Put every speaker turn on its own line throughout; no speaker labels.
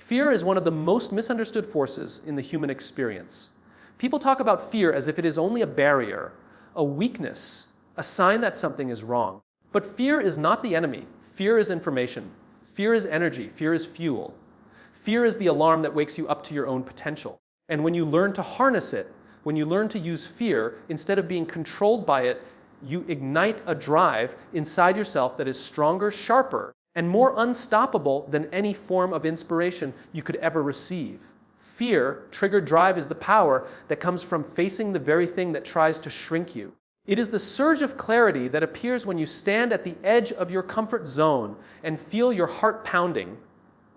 Fear is one of the most misunderstood forces in the human experience. People talk about fear as if it is only a barrier, a weakness, a sign that something is wrong. But fear is not the enemy. Fear is information. Fear is energy. Fear is fuel. Fear is the alarm that wakes you up to your own potential. And when you learn to harness it, when you learn to use fear, instead of being controlled by it, you ignite a drive inside yourself that is stronger, sharper, and more unstoppable than any form of inspiration you could ever receive. Fear, triggered drive, is the power that comes from facing the very thing that tries to shrink you. It is the surge of clarity that appears when you stand at the edge of your comfort zone and feel your heart pounding,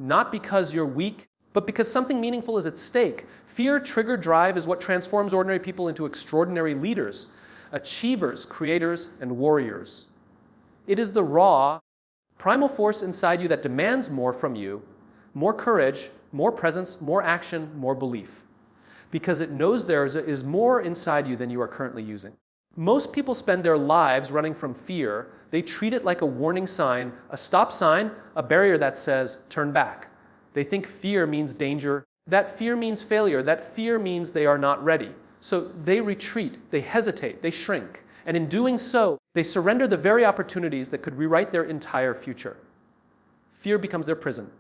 not because you're weak, but because something meaningful is at stake. Fear, triggered drive is what transforms ordinary people into extraordinary leaders, achievers, creators, and warriors. It is the raw, primal force inside you that demands more from you, more courage, more presence, more action, more belief, because it knows there is more inside you than you are currently using. Most people spend their lives running from fear. They treat it like a warning sign, a stop sign, a barrier that says, turn back. They think fear means danger. That fear means failure. That fear means they are not ready. So they retreat, they hesitate, they shrink. And in doing so, they surrender the very opportunities that could rewrite their entire future. Fear becomes their prison.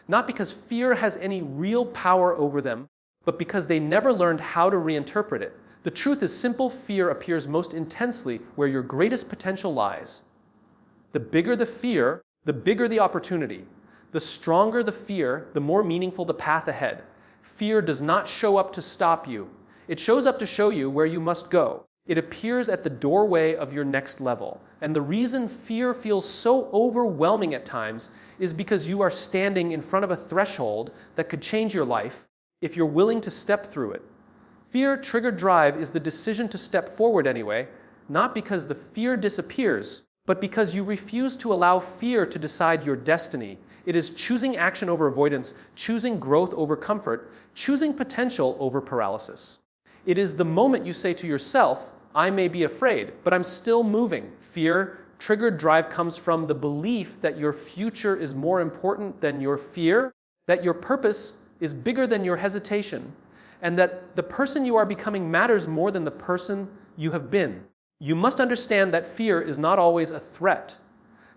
Not because fear has any real power over them, but because they never learned how to reinterpret it. The truth is simple: fear appears most intensely where your greatest potential lies. The bigger the fear, the bigger the opportunity. The stronger the fear, the more meaningful the path ahead. Fear does not show up to stop you. It shows up to show you where you must go. It appears at the doorway of your next level. And the reason fear feels so overwhelming at times is because you are standing in front of a threshold that could change your life if you're willing to step through it. Fear, triggered drive, is the decision to step forward anyway, not because the fear disappears, but because you refuse to allow fear to decide your destiny. It is choosing action over avoidance, choosing growth over comfort, choosing potential over paralysis. It is the moment you say to yourself, I may be afraid, but I'm still moving. Fear, triggered drive, comes from the belief that your future is more important than your fear, that your purpose is bigger than your hesitation, and that the person you are becoming matters more than the person you have been. You must understand that fear is not always a threat.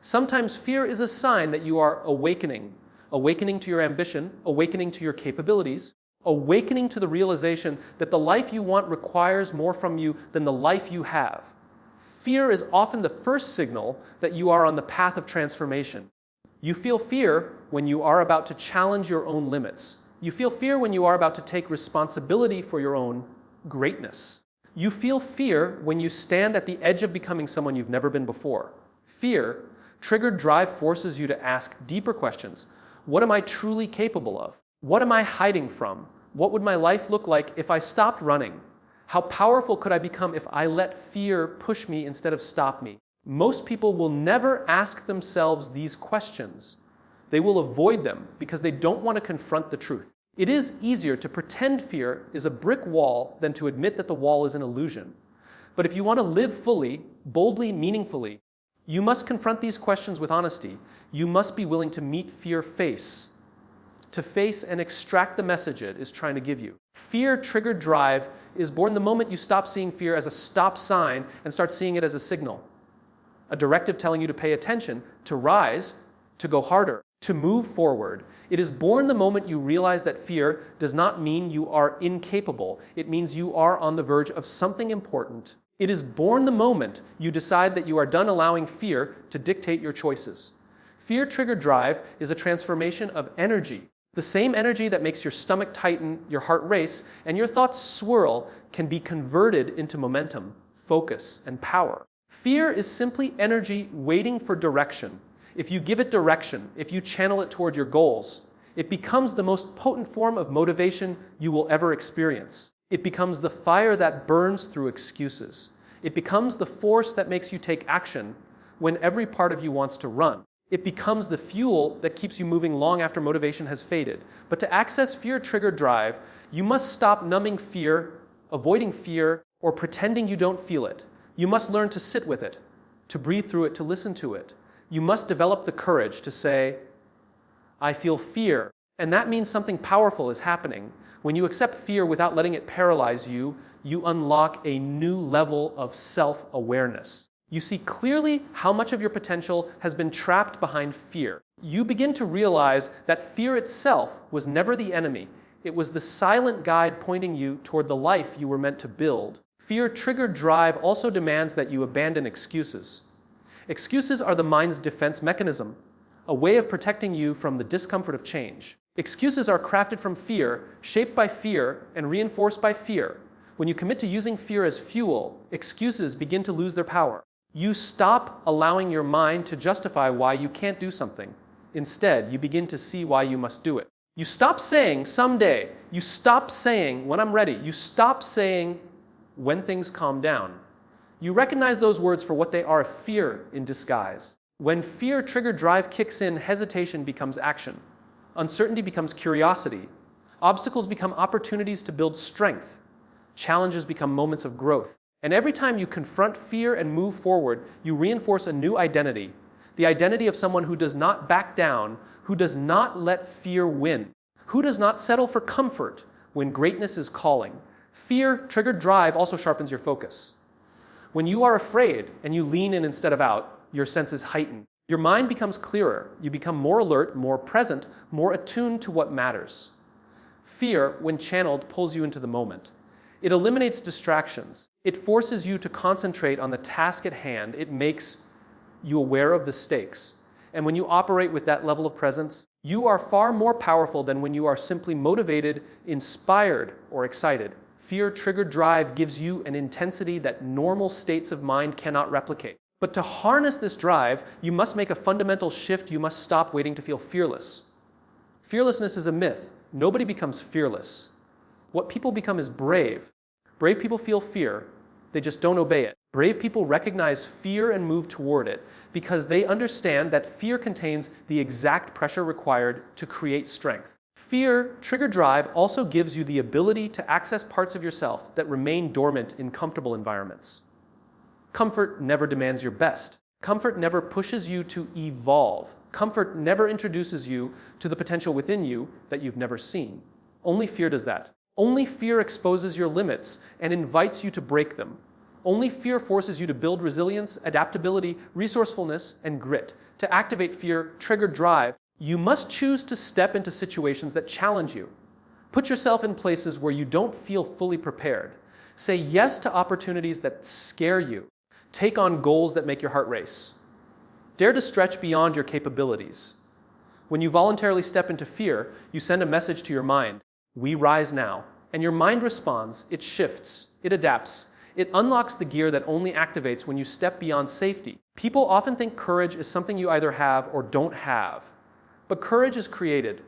Sometimes fear is a sign that you are awakening to your ambition, awakening to your capabilities, awakening to the realization that the life you want requires more from you than the life you have. Fear is often the first signal that you are on the path of transformation. You feel fear when you are about to challenge your own limits. You feel fear when you are about to take responsibility for your own greatness. You feel fear when you stand at the edge of becoming someone you've never been before. Fear, triggered drive, forces you to ask deeper questions. What am I truly capable of? What am I hiding from? What would my life look like if I stopped running? How powerful could I become if I let fear push me instead of stop me? Most people will never ask themselves these questions. They will avoid them because they don't want to confront the truth. It is easier to pretend fear is a brick wall than to admit that the wall is an illusion. But if you want to live fully, boldly, meaningfully, you must confront these questions with honesty. You must be willing to meet fear face, to face and extract the message it is trying to give you. Fear, triggered drive, is born the moment you stop seeing fear as a stop sign and start seeing it as a signal, a directive telling you to pay attention, to rise, to go harder, to move forward. It is born the moment you realize that fear does not mean you are incapable. It means you are on the verge of something important. It is born the moment you decide that you are done allowing fear to dictate your choices. Fear, triggered drive, is a transformation of energy. The same energy that makes your stomach tighten, your heart race, and your thoughts swirl can be converted into momentum, focus, and power. Fear is simply energy waiting for direction. If you give it direction, if you channel it toward your goals, it becomes the most potent form of motivation you will ever experience. It becomes the fire that burns through excuses. It becomes the force that makes you take action when every part of you wants to run. It becomes the fuel that keeps you moving long after motivation has faded. But to access fear-triggered drive, you must stop numbing fear, avoiding fear, or pretending you don't feel it. You must learn to sit with it, to breathe through it, to listen to it. You must develop the courage to say, I feel fear, And that means something powerful is happening. When you accept fear without letting it paralyze you, you unlock a new level of self-awareness. You see clearly how much of your potential has been trapped behind fear. You begin to realize that fear itself was never the enemy. It was the silent guide pointing you toward the life you were meant to build. Fear-triggered drive also demands that you abandon excuses. Excuses are the mind's defense mechanism, a way of protecting you from the discomfort of change. Excuses are crafted from fear, shaped by fear, and reinforced by fear. When you commit to using fear as fuel, excuses begin to lose their power. You stop allowing your mind to justify why you can't do something. Instead, you begin to see why you must do it. You stop saying someday. You stop saying when I'm ready. You stop saying when things calm down. You recognize those words for what they are, fear in disguise. When fear-triggered drive kicks in, hesitation becomes action. Uncertainty becomes curiosity. Obstacles become opportunities to build strength. Challenges become moments of growth. And every time you confront fear and move forward, you reinforce a new identity. The identity of someone who does not back down, who does not let fear win, who does not settle for comfort when greatness is calling. Fear-triggered drive also sharpens your focus. When you are afraid and you lean in instead of out, your senses heighten. Your mind becomes clearer. You become more alert, more present, more attuned to what matters. Fear, when channeled, pulls you into the moment. It eliminates distractions. It forces you to concentrate on the task at hand. It makes you aware of the stakes. And when you operate with that level of presence, you are far more powerful than when you are simply motivated, inspired, or excited. Fear-triggered drive gives you an intensity that normal states of mind cannot replicate. But to harness this drive, you must make a fundamental shift. You must stop waiting to feel fearless. Fearlessness is a myth. Nobody becomes fearless. What people become is brave. Brave people feel fear. They just don't obey it. Brave people recognize fear and move toward it because they understand that fear contains the exact pressure required to create strength. Fear-triggered drive also gives you the ability to access parts of yourself that remain dormant in comfortable environments. Comfort never demands your best. Comfort never pushes you to evolve. Comfort never introduces you to the potential within you that you've never seen. Only fear does that. Only fear exposes your limits and invites you to break them. Only fear forces you to build resilience, adaptability, resourcefulness, and grit. To activate fear-triggered drive, you must choose to step into situations that challenge you. Put yourself in places where you don't feel fully prepared. Say yes to opportunities that scare you. Take on goals that make your heart race. Dare to stretch beyond your capabilities. When you voluntarily step into fear, you send a message to your mind. We rise now. And your mind responds. It shifts. It adapts. It unlocks the gear that only activates when you step beyond safety. People often think courage is something you either have or don't have. But courage is created.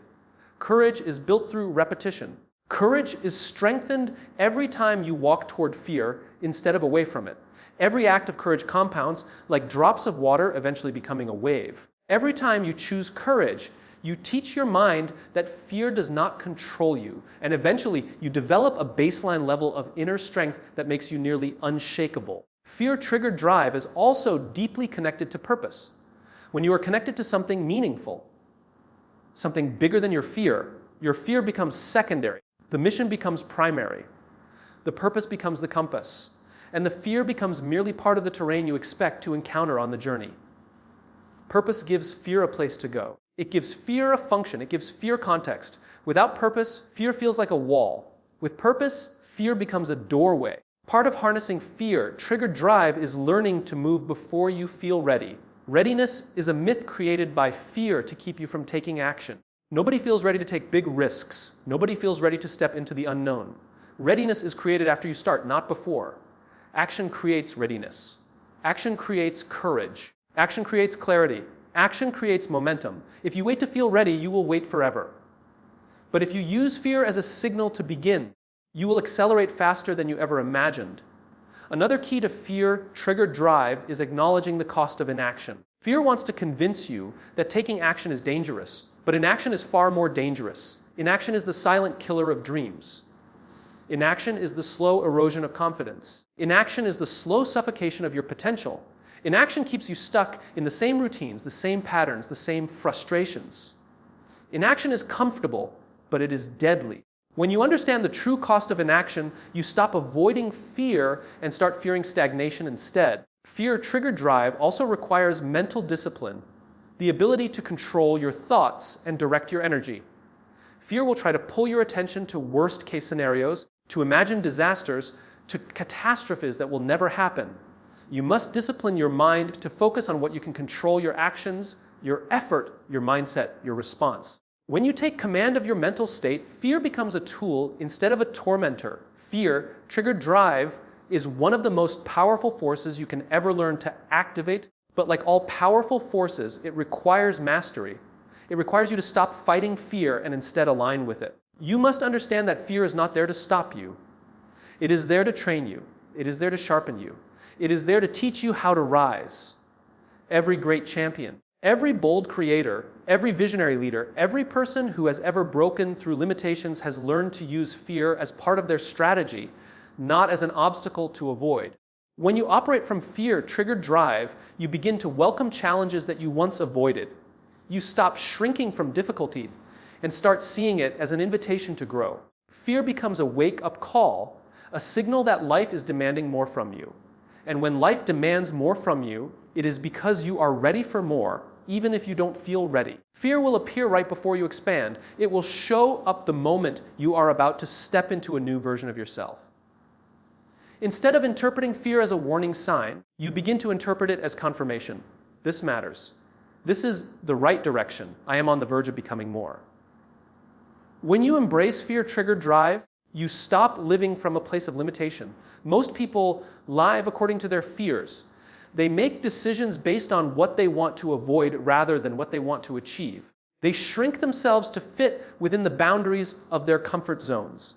Courage is built through repetition. Courage is strengthened every time you walk toward fear instead of away from it. Every act of courage compounds like drops of water eventually becoming a wave. Every time you choose courage, you teach your mind that fear does not control you, and eventually you develop a baseline level of inner strength that makes you nearly unshakable. Fear-triggered drive is also deeply connected to purpose. When you are connected to something meaningful, something bigger than your fear becomes secondary. The mission becomes primary. The purpose becomes the compass, and the fear becomes merely part of the terrain you expect to encounter on the journey. Purpose gives fear a place to go. It gives fear a function. It gives fear context. Without purpose, fear feels like a wall. With purpose, fear becomes a doorway. Part of harnessing fear-triggered drive is learning to move before you feel ready. Readiness is a myth created by fear to keep you from taking action. Nobody feels ready to take big risks. Nobody feels ready to step into the unknown. Readiness is created after you start, not before. Action creates readiness. Action creates courage. Action creates clarity. Action creates momentum. If you wait to feel ready, you will wait forever. But if you use fear as a signal to begin, you will accelerate faster than you ever imagined. Another key to fear-triggered drive is acknowledging the cost of inaction. Fear wants to convince you that taking action is dangerous, but inaction is far more dangerous. Inaction is the silent killer of dreams. Inaction is the slow erosion of confidence. Inaction is the slow suffocation of your potential. Inaction keeps you stuck in the same routines, the same patterns, the same frustrations. Inaction is comfortable, but it is deadly. When you understand the true cost of inaction, you stop avoiding fear and start fearing stagnation instead. Fear-triggered drive also requires mental discipline, the ability to control your thoughts and direct your energy. Fear will try to pull your attention to worst-case scenarios, to imagined disasters, to catastrophes that will never happen. You must discipline your mind to focus on what you can control: your actions, your effort, your mindset, your response. When you take command of your mental state, fear becomes a tool instead of a tormentor. Fear-triggered drive is one of the most powerful forces you can ever learn to activate, but like all powerful forces, it requires mastery. It requires you to stop fighting fear and instead align with it. You must understand that fear is not there to stop you. It is there to train you. It is there to sharpen you. It is there to teach you how to rise. Every great champion, every bold creator, every visionary leader, every person who has ever broken through limitations has learned to use fear as part of their strategy, not as an obstacle to avoid. When you operate from fear-triggered drive, you begin to welcome challenges that you once avoided. You stop shrinking from difficulty and start seeing it as an invitation to grow. Fear becomes a wake-up call, a signal that life is demanding more from you. And when life demands more from you, it is because you are ready for more, even if you don't feel ready. Fear will appear right before you expand. It will show up the moment you are about to step into a new version of yourself. Instead of interpreting fear as a warning sign, you begin to interpret it as confirmation. This matters. This is the right direction. I am on the verge of becoming more. When you embrace fear-triggered drive, you stop living from a place of limitation. Most people live according to their fears. They make decisions based on what they want to avoid rather than what they want to achieve. They shrink themselves to fit within the boundaries of their comfort zones.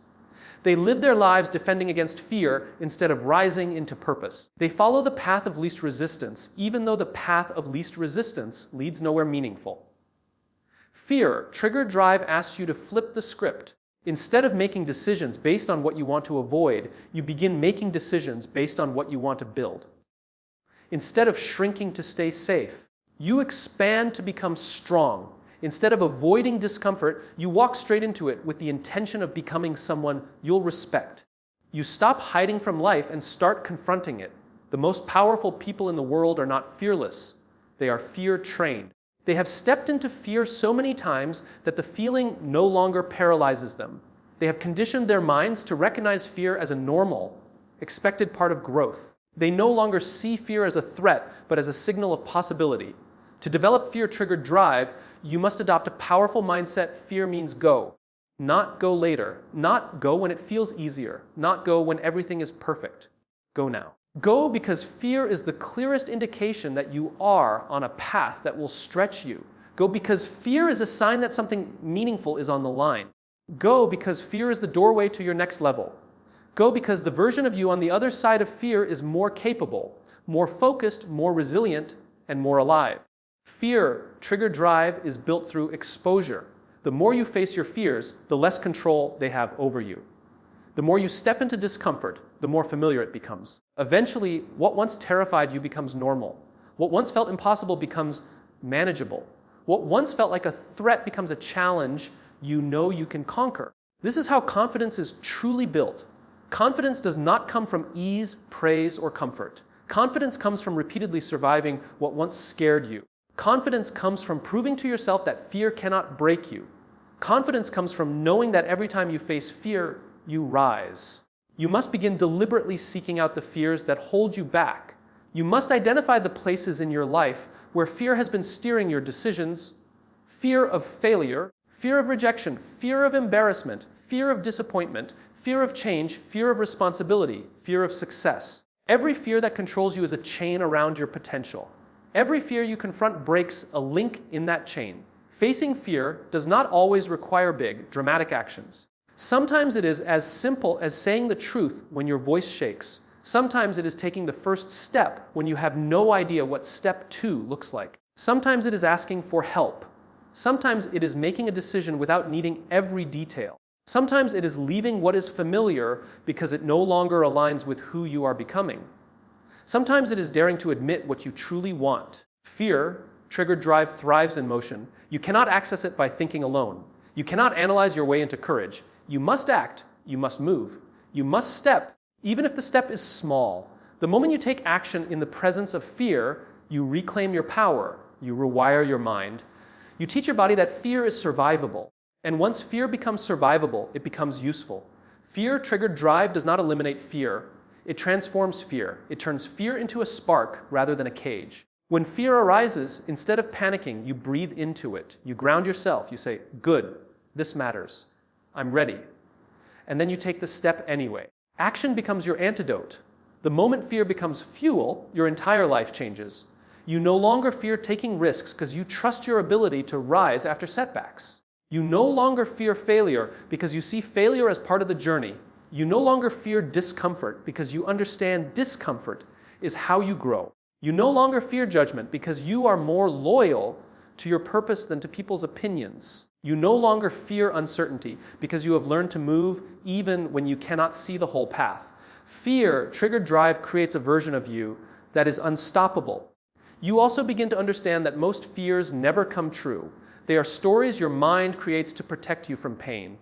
They live their lives defending against fear instead of rising into purpose. They follow the path of least resistance, even though the path of least resistance leads nowhere meaningful. Fear-triggered drive asks you to flip the script. Instead of making decisions based on what you want to avoid, you begin making decisions based on what you want to build. Instead of shrinking to stay safe, you expand to become strong. Instead of avoiding discomfort, you walk straight into it with the intention of becoming someone you'll respect. You stop hiding from life and start confronting it. The most powerful people in the world are not fearless. They are fear-trained. They have stepped into fear so many times that the feeling no longer paralyzes them. They have conditioned their minds to recognize fear as a normal, expected part of growth. They no longer see fear as a threat, but as a signal of possibility. To develop fear-triggered drive, you must adopt a powerful mindset. Fear means go. Not go later. Not go when it feels easier. Not go when everything is perfect. Go now. Go because fear is the clearest indication that you are on a path that will stretch you. Go because fear is a sign that something meaningful is on the line. Go because fear is the doorway to your next level. Go because the version of you on the other side of fear is more capable, more focused, more resilient, and more alive. Fear-triggered drive is built through exposure. The more you face your fears, the less control they have over you. The more you step into discomfort, the more familiar it becomes. Eventually, what once terrified you becomes normal. What once felt impossible becomes manageable. What once felt like a threat becomes a challenge you know you can conquer. This is how confidence is truly built. Confidence does not come from ease, praise, or comfort. Confidence comes from repeatedly surviving what once scared you. Confidence comes from proving to yourself that fear cannot break you. Confidence comes from knowing that every time you face fear, you rise. You must begin deliberately seeking out the fears that hold you back. You must identify the places in your life where fear has been steering your decisions. Fear of failure, fear of rejection, fear of embarrassment, fear of disappointment, fear of change, fear of responsibility, fear of success. Every fear that controls you is a chain around your potential. Every fear you confront breaks a link in that chain. Facing fear does not always require big, dramatic actions. Sometimes it is as simple as saying the truth when your voice shakes. Sometimes it is taking the first step when you have no idea what step 2 looks like. Sometimes it is asking for help. Sometimes it is making a decision without needing every detail. Sometimes it is leaving what is familiar because it no longer aligns with who you are becoming. Sometimes it is daring to admit what you truly want. Fear, triggered drive thrives in motion. You cannot access it by thinking alone. You cannot analyze your way into courage. You must act. You must move. You must step, even if the step is small. The moment you take action in the presence of fear, you reclaim your power. You rewire your mind. You teach your body that fear is survivable. And once fear becomes survivable, it becomes useful. Fear-triggered drive does not eliminate fear. It transforms fear. It turns fear into a spark rather than a cage. When fear arises, instead of panicking, you breathe into it. You ground yourself. You say, good, this matters. I'm ready. And then you take the step anyway. Action becomes your antidote. The moment fear becomes fuel, your entire life changes. You no longer fear taking risks because you trust your ability to rise after setbacks. You no longer fear failure because you see failure as part of the journey. You no longer fear discomfort because you understand discomfort is how you grow. You no longer fear judgment because you are more loyal to your purpose than to people's opinions. You no longer fear uncertainty because you have learned to move even when you cannot see the whole path. Fear-triggered drive creates a version of you that is unstoppable. You also begin to understand that most fears never come true. They are stories your mind creates to protect you from pain.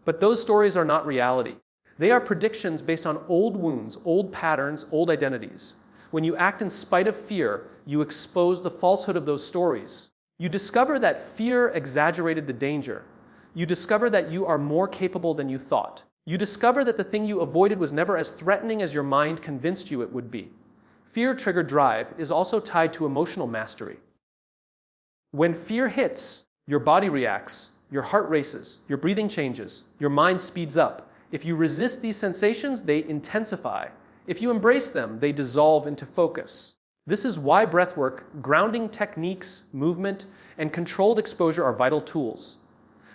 But those stories are not reality. They are predictions based on old wounds, old patterns, old identities. When you act in spite of fear, you expose the falsehood of those stories. You discover that fear exaggerated the danger. You discover that you are more capable than you thought. You discover that the thing you avoided was never as threatening as your mind convinced you it would be. Fear-triggered drive is also tied to emotional mastery. When fear hits, your body reacts, your heart races, your breathing changes, your mind speeds up. If you resist these sensations, they intensify. If you embrace them, they dissolve into focus. This is why breathwork, grounding techniques, movement, and controlled exposure are vital tools.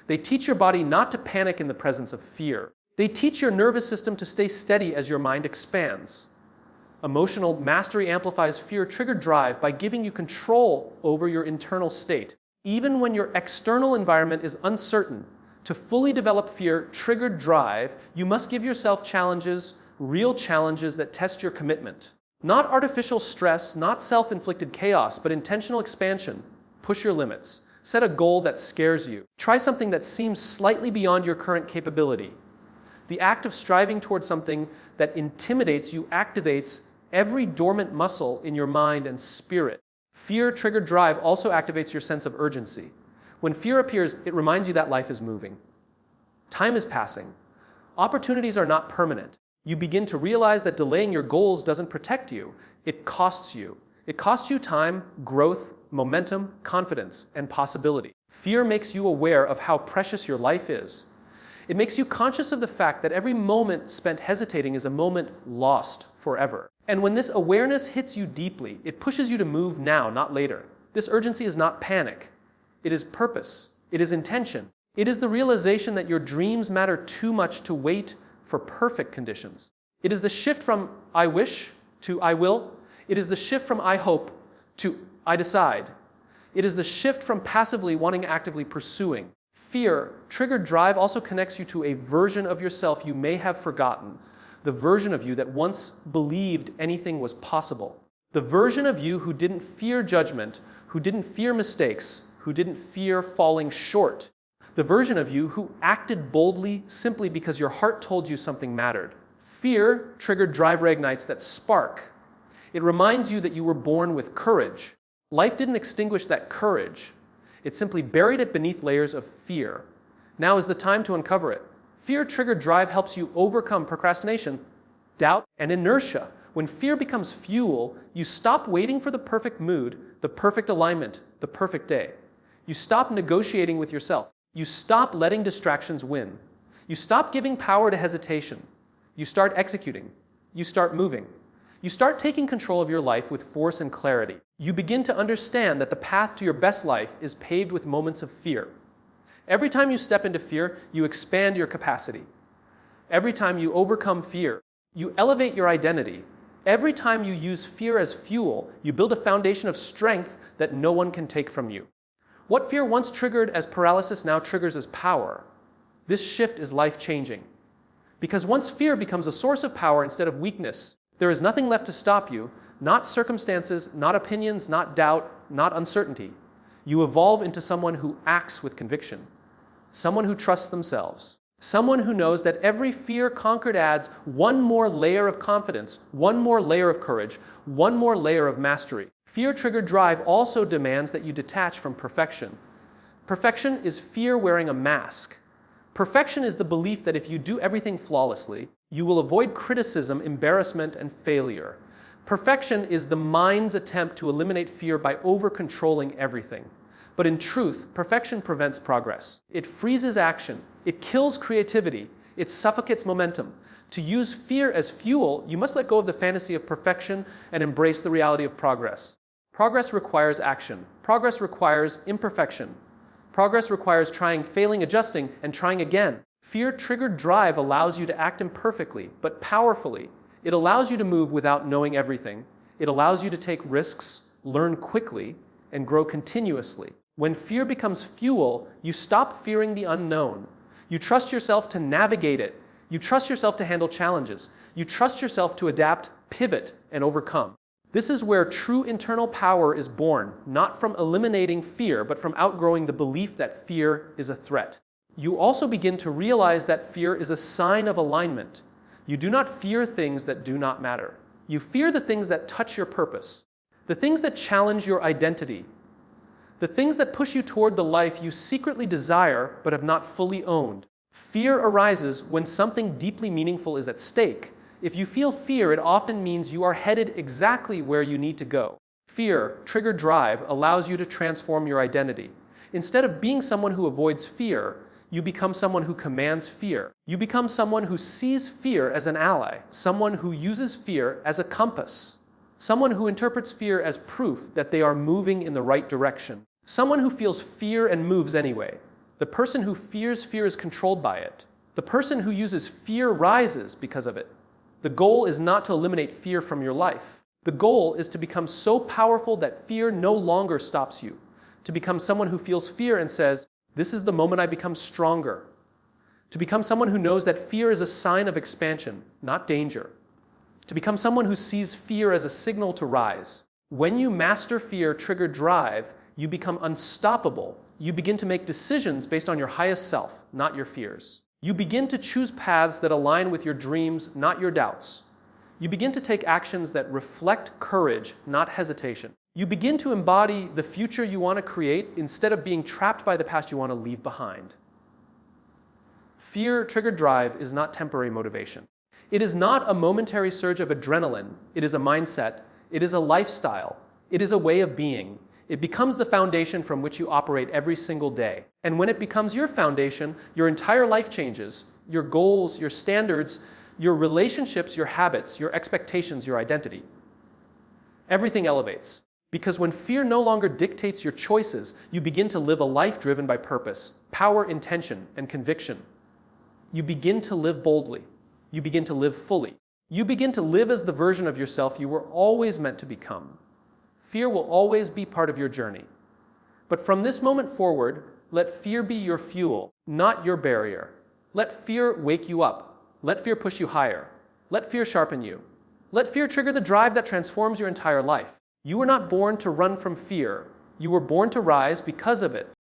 They teach your body not to panic in the presence of fear. They teach your nervous system to stay steady as your mind expands. Emotional mastery amplifies fear-triggered drive by giving you control over your internal state. Even when your external environment is uncertain, to fully develop fear-triggered drive, you must give yourself challenges, real challenges that test your commitment. Not artificial stress, not self-inflicted chaos, but intentional expansion. Push your limits. Set a goal that scares you. Try something that seems slightly beyond your current capability. The act of striving towards something that intimidates you activates every dormant muscle in your mind and spirit. Fear-triggered drive also activates your sense of urgency. When fear appears, it reminds you that life is moving. Time is passing. Opportunities are not permanent. You begin to realize that delaying your goals doesn't protect you. It costs you. It costs you time, growth, momentum, confidence, and possibility. Fear makes you aware of how precious your life is. It makes you conscious of the fact that every moment spent hesitating is a moment lost forever. And when this awareness hits you deeply, it pushes you to move now, not later. This urgency is not panic. It is purpose. It is intention. It is the realization that your dreams matter too much to wait for perfect conditions. It is the shift from I wish to I will. It is the shift from I hope to I decide. It is the shift from passively wanting actively pursuing. Fear-triggered drive also connects you to a version of yourself you may have forgotten, the version of you that once believed anything was possible. The version of you who didn't fear judgment, who didn't fear mistakes, who didn't fear falling short. The version of you who acted boldly simply because your heart told you something mattered. Fear-triggered drive reignites that spark. It reminds you that you were born with courage. Life didn't extinguish that courage. It simply buried it beneath layers of fear. Now is the time to uncover it. Fear-triggered drive helps you overcome procrastination, doubt, and inertia. When fear becomes fuel, you stop waiting for the perfect mood, the perfect alignment, the perfect day. You stop negotiating with yourself. You stop letting distractions win. You stop giving power to hesitation. You start executing. You start moving. You start taking control of your life with force and clarity. You begin to understand that the path to your best life is paved with moments of fear. Every time you step into fear, you expand your capacity. Every time you overcome fear, you elevate your identity. Every time you use fear as fuel, you build a foundation of strength that no one can take from you. What fear once triggered as paralysis now triggers as power. This shift is life-changing. Because once fear becomes a source of power instead of weakness, there is nothing left to stop you, not circumstances, not opinions, not doubt, not uncertainty. You evolve into someone who acts with conviction, someone who trusts themselves, someone who knows that every fear conquered adds one more layer of confidence, one more layer of courage, one more layer of mastery. Fear-triggered drive also demands that you detach from perfection. Perfection is fear wearing a mask. Perfection is the belief that if you do everything flawlessly, you will avoid criticism, embarrassment, and failure. Perfection is the mind's attempt to eliminate fear by over-controlling everything. But in truth, perfection prevents progress. It freezes action. It kills creativity. It suffocates momentum. To use fear as fuel, you must let go of the fantasy of perfection and embrace the reality of progress. Progress requires action. Progress requires imperfection. Progress requires trying, failing, adjusting, and trying again. Fear-triggered drive allows you to act imperfectly, but powerfully. It allows you to move without knowing everything. It allows you to take risks, learn quickly, and grow continuously. When fear becomes fuel, you stop fearing the unknown. You trust yourself to navigate it. You trust yourself to handle challenges. You trust yourself to adapt, pivot, and overcome. This is where true internal power is born, not from eliminating fear, but from outgrowing the belief that fear is a threat. You also begin to realize that fear is a sign of alignment. You do not fear things that do not matter. You fear the things that touch your purpose, the things that challenge your identity, the things that push you toward the life you secretly desire but have not fully owned. Fear arises when something deeply meaningful is at stake. If you feel fear, it often means you are headed exactly where you need to go. Fear, triggered drive, allows you to transform your identity. Instead of being someone who avoids fear, you become someone who commands fear. You become someone who sees fear as an ally, someone who uses fear as a compass, someone who interprets fear as proof that they are moving in the right direction, someone who feels fear and moves anyway. The person who fears fear is controlled by it. The person who uses fear rises because of it. The goal is not to eliminate fear from your life. The goal is to become so powerful that fear no longer stops you. To become someone who feels fear and says, "This is the moment I become stronger." To become someone who knows that fear is a sign of expansion, not danger. To become someone who sees fear as a signal to rise. When you master fear-triggered drive, you become unstoppable. You begin to make decisions based on your highest self, not your fears. You begin to choose paths that align with your dreams, not your doubts. You begin to take actions that reflect courage, not hesitation. You begin to embody the future you want to create instead of being trapped by the past you want to leave behind. Fear-triggered drive is not temporary motivation. It is not a momentary surge of adrenaline. It is a mindset. It is a lifestyle. It is a way of being. It becomes the foundation from which you operate every single day. And when it becomes your foundation, your entire life changes. Your goals, your standards, your relationships, your habits, your expectations, your identity. Everything elevates. Because when fear no longer dictates your choices, you begin to live a life driven by purpose, power, intention, and conviction. You begin to live boldly. You begin to live fully. You begin to live as the version of yourself you were always meant to become. Fear will always be part of your journey. But from this moment forward, let fear be your fuel, not your barrier. Let fear wake you up. Let fear push you higher. Let fear sharpen you. Let fear trigger the drive that transforms your entire life. You were not born to run from fear. You were born to rise because of it.